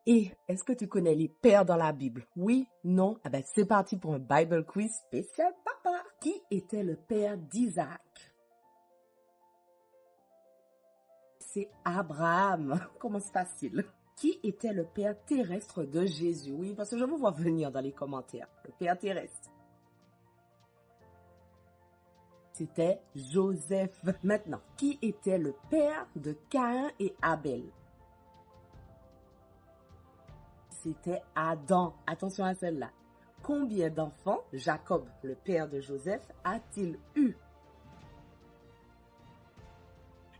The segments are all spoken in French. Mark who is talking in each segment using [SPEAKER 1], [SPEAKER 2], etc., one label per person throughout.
[SPEAKER 1] Et est-ce que tu connais les pères dans la Bible? Oui? Non? Ah ben c'est parti pour un Bible quiz spécial papa. Qui était le père d'Isaac? C'est Abraham. Comment c'est facile? Qui était le père terrestre de Jésus? Oui, parce que je vous vois venir dans les commentaires. Le père terrestre. C'était Joseph. Maintenant, qui était le père de Caïn et Abel? C'était Adam. Attention à celle-là. Combien d'enfants Jacob, le père de Joseph, a-t-il eu?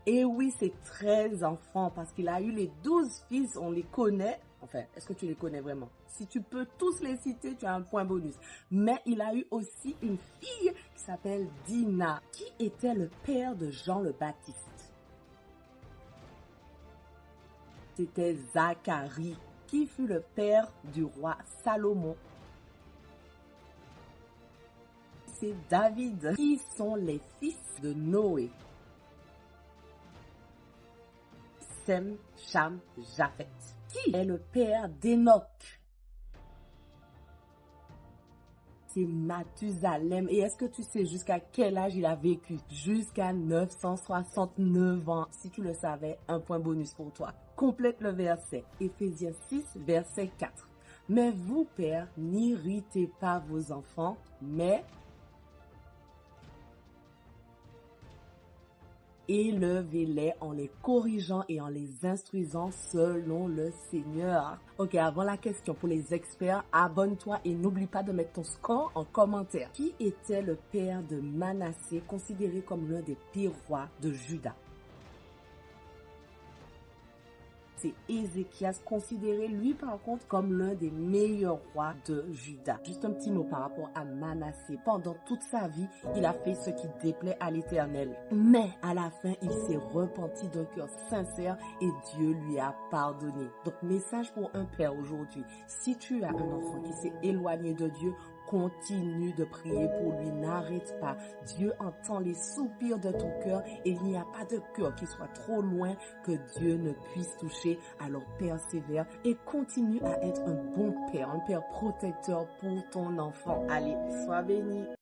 [SPEAKER 1] Et oui, c'est 13 enfants parce qu'il a eu les 12 fils, on les connaît. Enfin, est-ce que tu les connais vraiment? Si tu peux tous les citer, tu as un point bonus. Mais il a eu aussi une fille qui s'appelle Dina. Qui était le père de Jean le Baptiste? C'était Zacharie. Qui fut le père du roi Salomon? C'est David. Qui sont les fils de Noé? Sem, Cham, Japhet. Qui est le père d'Enoch? C'est Mathusalem. Et est-ce que tu sais jusqu'à quel âge il a vécu? Jusqu'à 969 ans. Si tu le savais, un point bonus pour toi. Complète le verset. Éphésiens 6, verset 4. Mais vous, pères, n'irritez pas vos enfants, mais élevez-les en les corrigeant et en les instruisant selon le Seigneur. Ok, avant la question pour les experts, abonne-toi et n'oublie pas de mettre ton score en commentaire. Qui était le père de Manassé, considéré comme l'un des pires rois de Juda? C'est Ézéchias, considéré lui par contre comme l'un des meilleurs rois de Juda. Juste un petit mot par rapport à Manassé. Pendant toute sa vie, il a fait ce qui déplaît à l'Éternel. Mais à la fin, il s'est repenti d'un cœur sincère et Dieu lui a pardonné. Donc message pour un père aujourd'hui. Si tu as un enfant qui s'est éloigné de Dieu, continue de prier pour lui, n'arrête pas. Dieu entend les soupirs de ton cœur et il n'y a pas de cœur qui soit trop loin que Dieu ne puisse toucher. Alors persévère et continue à être un bon père, un père protecteur pour ton enfant. Allez, sois béni.